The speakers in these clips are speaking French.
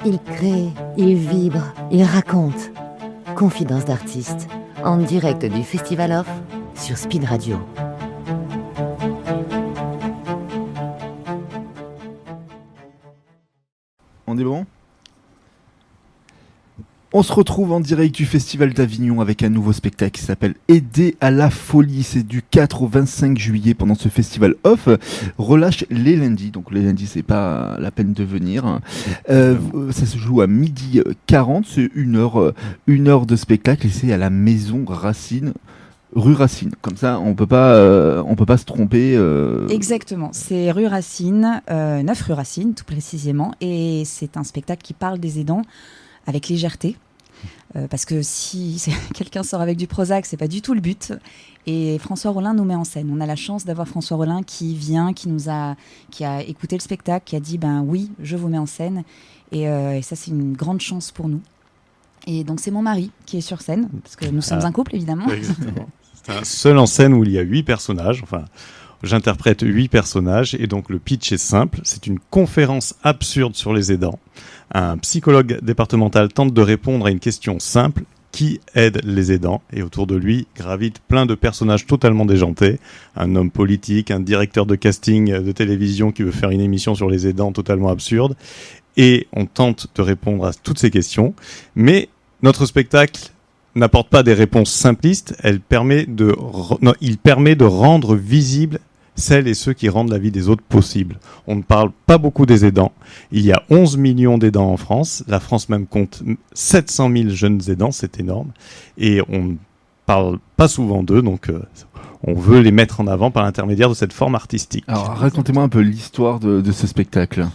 Il crée, il vibre, il raconte. Confidence d'artiste, en direct du Festival Off sur Speed Radio. On est bon ? On se retrouve en direct du Festival d'Avignon avec un nouveau spectacle qui s'appelle Aider à la folie. C'est du 4 au 25 juillet pendant ce Festival Off. Relâche les lundis, donc les lundis c'est pas la peine de venir. Ça se joue à 12h40, c'est une heure de spectacle et c'est à la Maison Racine. Rue Racine, comme ça on peut pas se tromper. Exactement, c'est rue Racine, 9 rue Racine tout précisément, et c'est un spectacle qui parle des aidants avec légèreté, parce que si quelqu'un sort avec du Prozac, c'est pas du tout le but. Et François Rollin nous met en scène. On a la chance d'avoir François Rollin qui vient, qui a écouté le spectacle, qui a dit ben oui, je vous mets en scène, et ça c'est une grande chance pour nous. Et donc c'est mon mari qui est sur scène, parce que nous sommes un couple évidemment. Exactement. C'est un seul en scène où il y a 8 personnages, enfin j'interprète 8 personnages, et donc le pitch est simple, c'est une conférence absurde sur les aidants. Un psychologue départemental tente de répondre à une question simple, qui aide les aidants ? Et autour de lui gravitent plein de personnages totalement déjantés, un homme politique, un directeur de casting de télévision qui veut faire une émission sur les aidants totalement absurde, et on tente de répondre à toutes ces questions, mais notre spectacle n'apporte pas des réponses simplistes, il permet de rendre visible celles et ceux qui rendent la vie des autres possible. On ne parle pas beaucoup des aidants. Il y a 11 millions d'aidants en France. La France même compte 700 000 jeunes aidants, c'est énorme. Et on ne parle pas souvent d'eux, donc on veut les mettre en avant par l'intermédiaire de cette forme artistique. Alors racontez-moi un peu l'histoire de ce spectacle.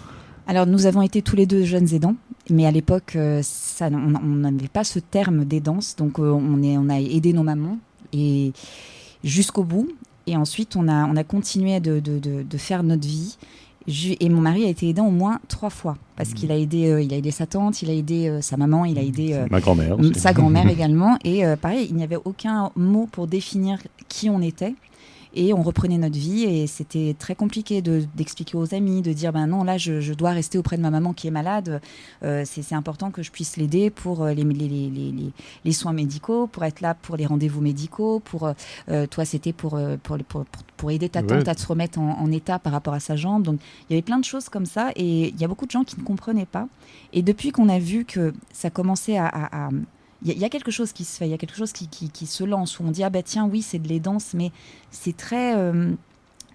Alors nous avons été tous les deux jeunes aidants, mais à l'époque on n'avait pas ce terme d'aidance, donc on a aidé nos mamans et jusqu'au bout. Et ensuite, on a continué de faire notre vie. Et mon mari a été aidant au moins 3 fois. Parce qu'il a aidé sa tante, il a aidé sa maman, il a aidé ma grand-mère aussi. Sa grand-mère également. Et pareil, il n'y avait aucun mot pour définir qui on était. Et on reprenait notre vie et c'était très compliqué d'expliquer aux amis, de dire ben non, là je dois rester auprès de ma maman qui est malade, c'est important que je puisse l'aider pour les soins médicaux, pour être là pour les rendez-vous médicaux, pour toi c'était pour aider ta tante à se remettre en état par rapport à sa jambe. Donc il y avait plein de choses comme ça et il y a beaucoup de gens qui ne comprenaient pas. Et depuis qu'on a vu que ça commençait à il y a quelque chose qui se fait, il y a quelque chose qui se lance, où on dit ah bah tiens oui c'est de l'aidance, mais c'est très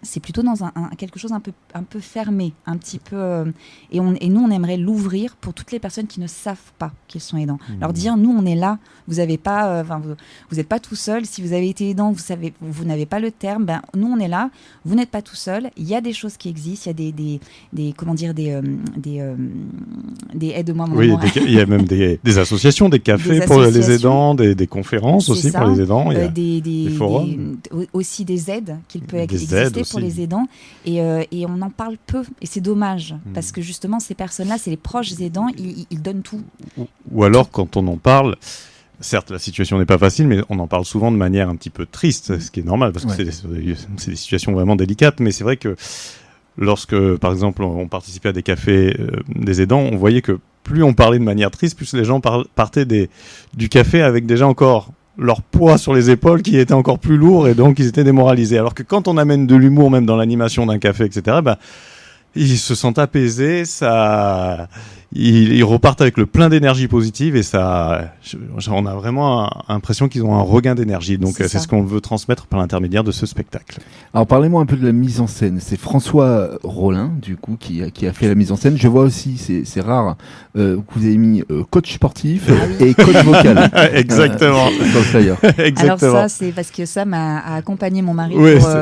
c'est plutôt dans quelque chose un peu fermé, un petit peu et nous on aimerait l'ouvrir pour toutes les personnes qui ne savent pas qu'ils sont aidants. Leur dire nous on est là, vous avez pas vous n'êtes pas tout seul, si vous avez été aidant, vous n'avez pas le terme, ben nous on est là, vous n'êtes pas tout seul, il y a des choses qui existent, il y a des aides-moi mon amour. Il y a même des associations, des cafés pour les aidants, des conférences aussi pour les aidants, il y a des forums. Aussi des aides qu'il peut exister pour les aidants et on en parle peu et c'est dommage parce que justement ces personnes-là, c'est les proches aidants, ils donnent tout. Ou alors quand on en parle, certes la situation n'est pas facile, mais on en parle souvent de manière un petit peu triste, ce qui est normal parce que c'est des situations vraiment délicates, mais c'est vrai que lorsque par exemple on participait à des cafés des aidants, on voyait que plus on parlait de manière triste, plus les gens partaient du café avec déjà encore leur poids sur les épaules qui était encore plus lourd et donc ils étaient démoralisés. Alors que quand on amène de l'humour même dans l'animation d'un café, etc., ils se sentent apaisés, ils repartent avec le plein d'énergie positive et on a vraiment l'impression qu'ils ont un regain d'énergie. Donc c'est ce qu'on veut transmettre par l'intermédiaire de ce spectacle. Alors parlez-moi un peu de la mise en scène. C'est François Rollin du coup qui a fait la mise en scène. Je vois aussi, c'est rare, que vous avez mis coach sportif et coach vocal. Exactement. Alors ça c'est parce que Sam a accompagné mon mari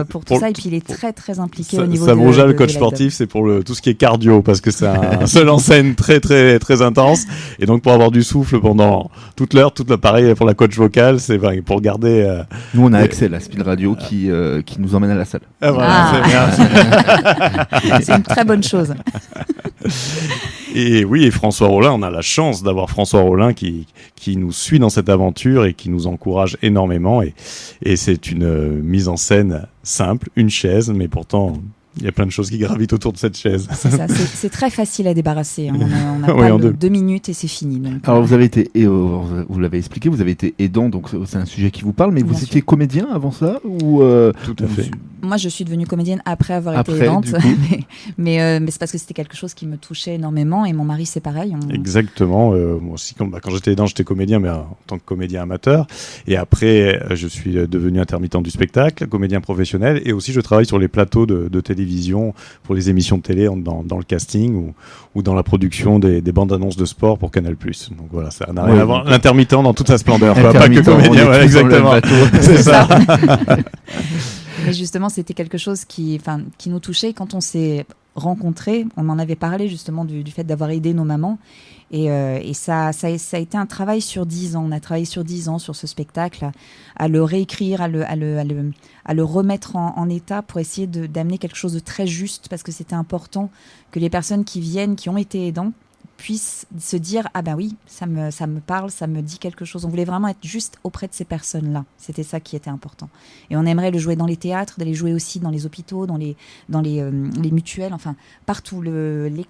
pour tout ça et puis il est très très impliqué au niveau de le coach sportif, c'est pour tout ce qui est cardio parce que c'est un seul en scène très très très intense et donc pour avoir du souffle pendant toute l'heure, pareil pour la coach vocale, c'est pour garder. Nous on a Axel à Speed Radio qui nous emmène à la salle. C'est une très bonne chose. Et oui, et François Rollin, on a la chance d'avoir François Rollin qui nous suit dans cette aventure et qui nous encourage énormément et c'est une mise en scène simple, une chaise, mais pourtant Il y a plein de choses qui gravitent autour de cette chaise. C'est ça, c'est très facile à débarrasser. Hein. On a Oui, pas en 2 minutes et c'est fini. Donc, Alors vous avez été, vous l'avez expliqué, vous avez été aidant, donc c'est un sujet qui vous parle, mais Bien vous étiez sûr. comédien avant ça ou Tout à fait. Moi, je suis devenue comédienne après avoir Après, été aidante, du coup. mais c'est parce que c'était quelque chose qui me touchait énormément et mon mari, c'est pareil. Exactement. Moi aussi, quand j'étais aidant, j'étais comédien, mais en tant que comédien amateur. Et après, je suis devenu intermittent du spectacle, comédien professionnel, et aussi je travaille sur les plateaux de télévision pour les émissions de télé, dans le casting ou dans la production des bandes annonces de sport pour Canal+. Donc voilà, ça n'a rien à voir. L'intermittent dans toute sa splendeur, pas que Intermittent, on comédien. est Ouais, tous dans le même exactement. bateau. C'est ça. Mais justement, c'était quelque chose qui nous touchait quand on s'est rencontrés. On en avait parlé justement du fait d'avoir aidé nos mamans. Et ça a été un travail sur 10 ans. On a travaillé sur 10 ans sur ce spectacle, à le réécrire, à le remettre en état pour essayer d'amener quelque chose de très juste, parce que c'était important que les personnes qui viennent, qui ont été aidants, puissent se dire « Ah ben oui, ça me parle, ça me dit quelque chose ». On voulait vraiment être juste auprès de ces personnes-là. C'était ça qui était important. Et on aimerait le jouer dans les théâtres, d'aller jouer aussi dans les hôpitaux, dans les mutuelles, enfin partout. Donner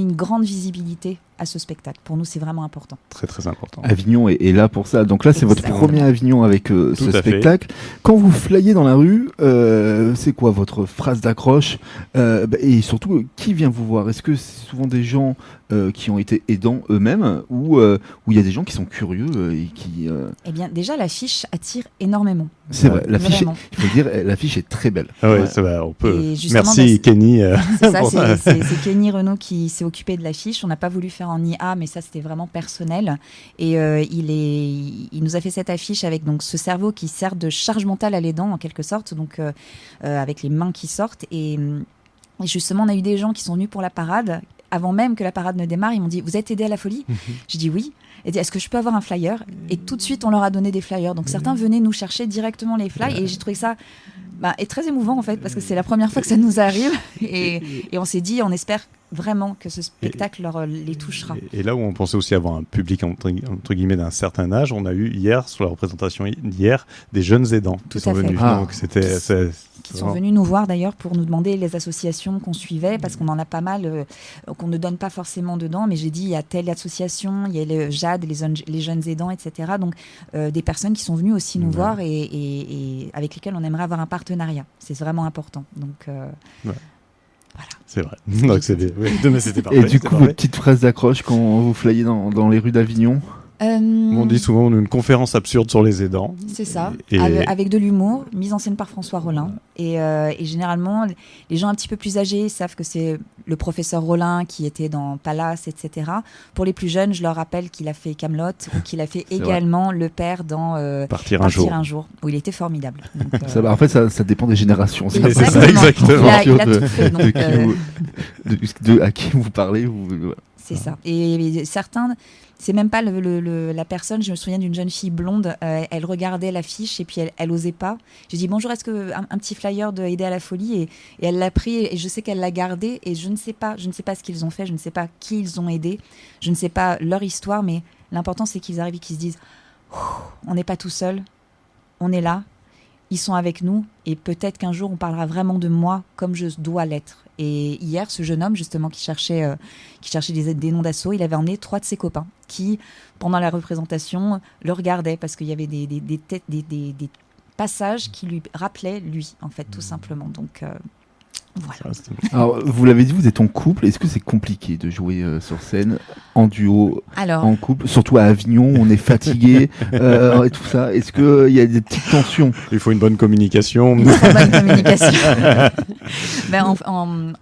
une grande visibilité à ce spectacle. Pour nous, c'est vraiment important. Très, très important. Avignon est là pour ça. Donc là, c'est votre Exactement. premier Avignon avec ce Tout à fait. spectacle. Quand vous flyez dans la rue, c'est quoi votre phrase d'accroche et surtout, qui vient vous voir? Est-ce que c'est souvent des gens qui ont été aidants eux-mêmes ou il y a des gens qui sont curieux et qui... Eh bien, déjà, l'affiche attire énormément. C'est vrai, l'affiche, Vraiment. il faut dire, l'affiche est très belle. Ah ouais, Ouais. ça va, on peut. Et justement, Merci Kenny. C'est ça, pour c'est Kenny Renaud qui s'est occupé de l'affiche. On n'a pas voulu faire en IA, mais ça, c'était vraiment personnel. Et il nous a fait cette affiche avec donc, ce cerveau qui sert de charge mentale à l'aidant, en quelque sorte, donc avec les mains qui sortent. Et justement, on a eu des gens qui sont venus pour la parade. Avant même que la parade ne démarre, ils m'ont dit « Vous êtes aidé à la folie ?» J'ai dit « Oui ». Et dit « Est-ce que je peux avoir un flyer ?» Et tout de suite, on leur a donné des flyers. Donc certains venaient nous chercher directement les flyers. Et j'ai trouvé ça est très émouvant, en fait, parce que c'est la première fois que ça nous arrive. Et on s'est dit, on espère vraiment que ce spectacle les touchera. Et là où on pensait aussi avoir un public entre guillemets d'un certain âge, on a eu hier, sur la représentation d'hier, des jeunes aidants qui sont venus. Ah. Donc c'était... Qui sont venus nous voir d'ailleurs pour nous demander les associations qu'on suivait, parce qu'on en a pas mal qu'on ne donne pas forcément dedans, mais j'ai dit il y a telle association, il y a le JAD, les jeunes aidants, etc. Donc des personnes qui sont venues aussi nous voir et avec lesquelles on aimerait avoir un partenariat. C'est vraiment important. Donc voilà. C'est vrai. Donc c'était parfait. Et du coup, votre petite phrase d'accroche quand vous flyez dans les rues d'Avignon? On dit souvent une conférence absurde sur les aidants. C'est ça, Et avec de l'humour, mise en scène par François Rollin. Et généralement, les gens un petit peu plus âgés savent que c'est le professeur Rollin qui était dans Palace, etc. Pour les plus jeunes, je leur rappelle qu'il a fait Kaamelott ou qu'il a fait également le père dans Partir un jour, où il était formidable. Donc, En fait, ça dépend des générations. C'est ça, exactement. Il a tout fait. Donc, à qui vous parlez. c'est ça. Et certains... C'est même pas la personne. Je me souviens d'une jeune fille blonde. Elle regardait l'affiche et puis elle osait pas. J'ai dit bonjour, est-ce que un petit flyer de Aider à la folie et elle l'a pris et je sais qu'elle l'a gardé et je ne sais pas ce qu'ils ont fait. Je ne sais pas qui ils ont aidé. Je ne sais pas leur histoire, mais l'important c'est qu'ils arrivent et qu'ils se disent on n'est pas tout seul, on est là. Ils sont avec nous et peut-être qu'un jour on parlera vraiment de moi comme je dois l'être. Et hier, ce jeune homme justement qui cherchait des noms d'assaut, il avait emmené 3 de ses copains qui, pendant la représentation, le regardaient parce qu'il y avait des passages qui lui rappelaient lui, en fait, tout simplement. Donc voilà. Alors, vous l'avez dit, vous êtes en couple. Est-ce que c'est compliqué de jouer sur scène en duo, en couple, surtout à Avignon, on est fatigué et tout ça. Est-ce qu'il y a des petites tensions? Il faut une bonne communication. Une très bonne communication.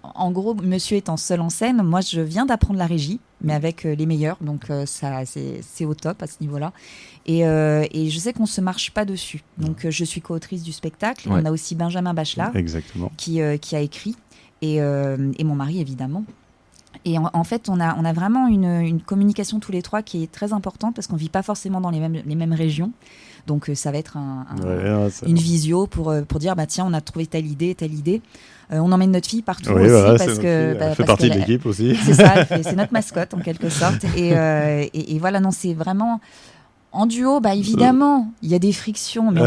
En gros, monsieur étant seul en scène, moi je viens d'apprendre la régie, mais avec les meilleurs, donc ça c'est au top à ce niveau-là. Et je sais qu'on ne se marche pas dessus. Donc je suis co-autrice du spectacle. Ouais. On a aussi Benjamin Bachelard qui a écrit, et mon mari évidemment. Et en fait, on a vraiment une communication tous les trois qui est très importante parce qu'on ne vit pas forcément dans les mêmes régions. Donc ça va être une visio pour dire tiens, on a trouvé telle idée. On emmène notre fille partout aussi parce que elle fait partie de l'équipe aussi. C'est ça, c'est notre mascotte en quelque sorte. Et voilà, non, c'est vraiment En duo, évidemment, il y a des frictions, mais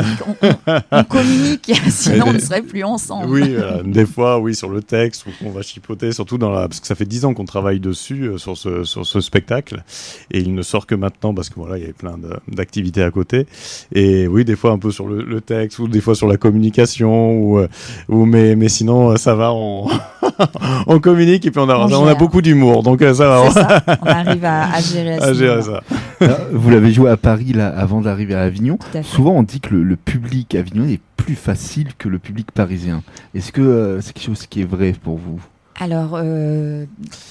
on communique, sinon on ne serait plus ensemble. Oui, des fois, oui, sur le texte, on va chipoter, surtout parce que ça fait 10 ans qu'on travaille dessus, sur ce spectacle, et il ne sort que maintenant parce que voilà, il y avait plein d'activités à côté. Et oui, des fois un peu sur le texte, ou des fois sur la communication, mais sinon ça va, on communique et puis on a beaucoup d'humour, donc ça va. C'est ça, on arrive à gérer ça. Vous l'avez joué à Paris là, avant d'arriver à Avignon. Souvent on dit que le public avignonnais est plus facile que le public parisien. Est-ce que c'est quelque chose qui est vrai pour vous ? Alors,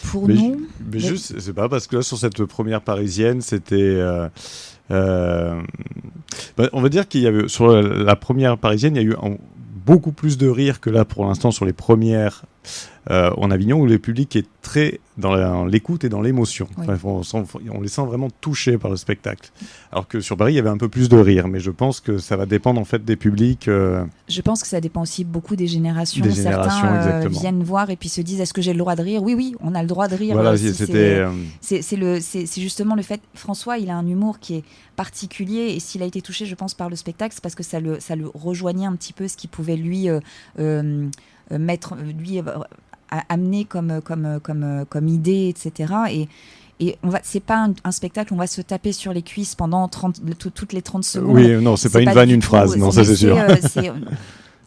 pour nous... Mais juste, c'est pas parce que là, sur cette première parisienne, c'était... on va dire qu'il y avait... Sur la première parisienne, il y a eu beaucoup plus de rire que là, pour l'instant, sur les premières en Avignon, où le public est très dans l'écoute et dans l'émotion. Oui. Enfin, on les sent vraiment touchés par le spectacle. Alors que sur Paris, il y avait un peu plus de rire. Mais je pense que ça va dépendre en fait des publics. Je pense que ça dépend aussi beaucoup des générations. Certains viennent voir et puis se disent, est-ce que j'ai le droit de rire ? Oui, on a le droit de rire. Voilà, c'est justement le fait. François, il a un humour qui est particulier, et s'il a été touché, je pense, par le spectacle, c'est parce que ça le rejoignait un petit peu ce qui pouvait lui amener comme idée, etc. Et c'est pas un spectacle où on va se taper sur les cuisses pendant toutes les 30 secondes. Oui, non, c'est pas une vanne, une phrase, non, ça c'est sûr.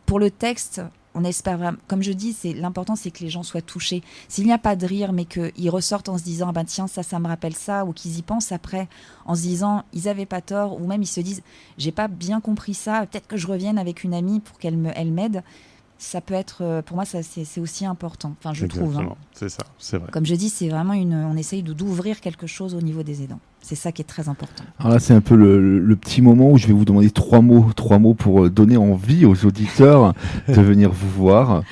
Pour le texte, on espère vraiment, comme je dis, l'important c'est que les gens soient touchés. S'il n'y a pas de rire, mais qu'ils ressortent en se disant tiens, ça me rappelle ça, ou qu'ils y pensent après en se disant ils avaient pas tort, ou même ils se disent j'ai pas bien compris ça, peut-être que je revienne avec une amie pour qu'elle m'aide. Ça peut être, pour moi, c'est aussi important. Enfin, je trouve. Hein. C'est ça, c'est vrai. Comme je dis, c'est vraiment on essaye d'ouvrir quelque chose au niveau des aidants. C'est ça qui est très important. Alors là, c'est un peu le petit moment où je vais vous demander trois mots pour donner envie aux auditeurs de venir vous voir.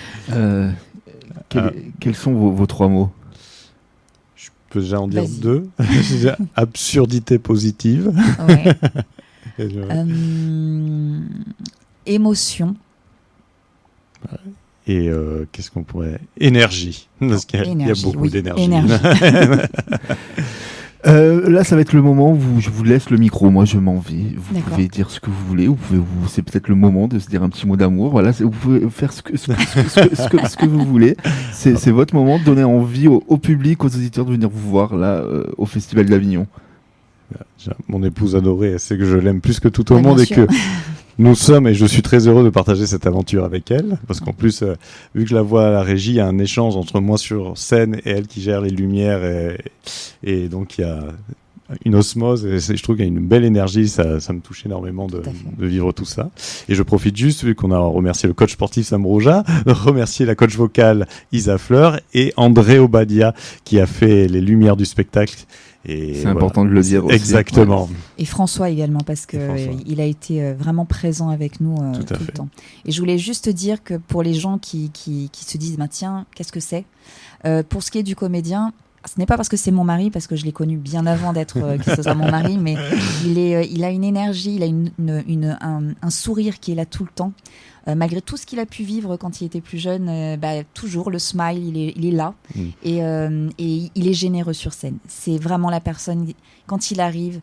Quels sont vos 3 mots ? Je peux déjà en dire 2. Absurdité positive. Ouais. Émotion. Et qu'est-ce qu'on pourrait... Énergie. Parce qu'il y a beaucoup d'énergie. Là, ça va être le moment où je vous laisse le micro. Moi, je m'en vais. Vous pouvez dire ce que vous voulez. C'est peut-être le moment de se dire un petit mot d'amour. Voilà, vous pouvez faire ce que vous voulez. C'est votre moment de donner envie au public, aux auditeurs de venir vous voir là au Festival d'Avignon. Mon épouse adorée, elle sait que je l'aime plus que tout au monde et que nous sommes, et je suis très heureux de partager cette aventure avec elle, parce qu'en plus, vu que je la vois à la régie, il y a un échange entre moi sur scène et elle qui gère les lumières, et donc il y a une osmose, et je trouve qu'il y a une belle énergie, ça me touche énormément de vivre tout ça. Et je profite juste, vu qu'on a remercié le coach sportif Sam Rouja, de remercier la coach vocale Isa Fleur et André Obadia qui a fait les lumières du spectacle. Et c'est important de le dire aussi. Exactement. Et François également, parce qu'il a été vraiment présent avec nous tout le temps. Et je voulais juste dire que pour les gens qui se disent tiens, qu'est-ce que c'est, pour ce qui est du comédien, ce n'est pas parce que c'est mon mari, parce que je l'ai connu bien avant que ce soit mon mari, mais il a une énergie, il a un sourire qui est là tout le temps. Malgré tout ce qu'il a pu vivre quand il était plus jeune, toujours le smile, il est là. Et il est généreux sur scène. C'est vraiment la personne, quand il arrive,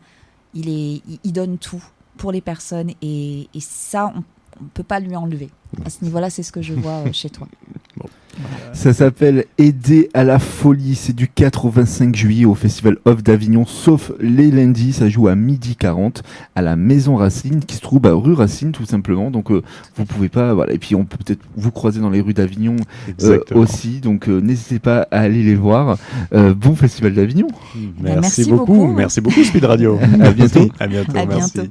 il donne tout pour les personnes, et ça, on ne peut pas lui enlever. À ce niveau-là, c'est ce que je vois chez toi. Bon. Voilà. Ça s'appelle Aider à la folie. C'est du 4 au 25 juillet au Festival Off d'Avignon, sauf les lundis. Ça joue à 12h40 à la Maison Racine, qui se trouve à rue Racine, tout simplement. Donc, vous pouvez pas. Voilà. Et puis, on peut peut-être vous croiser dans les rues d'Avignon aussi. Donc, n'hésitez pas à aller les voir. Bon Festival d'Avignon. Merci beaucoup. Merci beaucoup, Speed Radio. À bientôt. À bientôt. À merci. bientôt.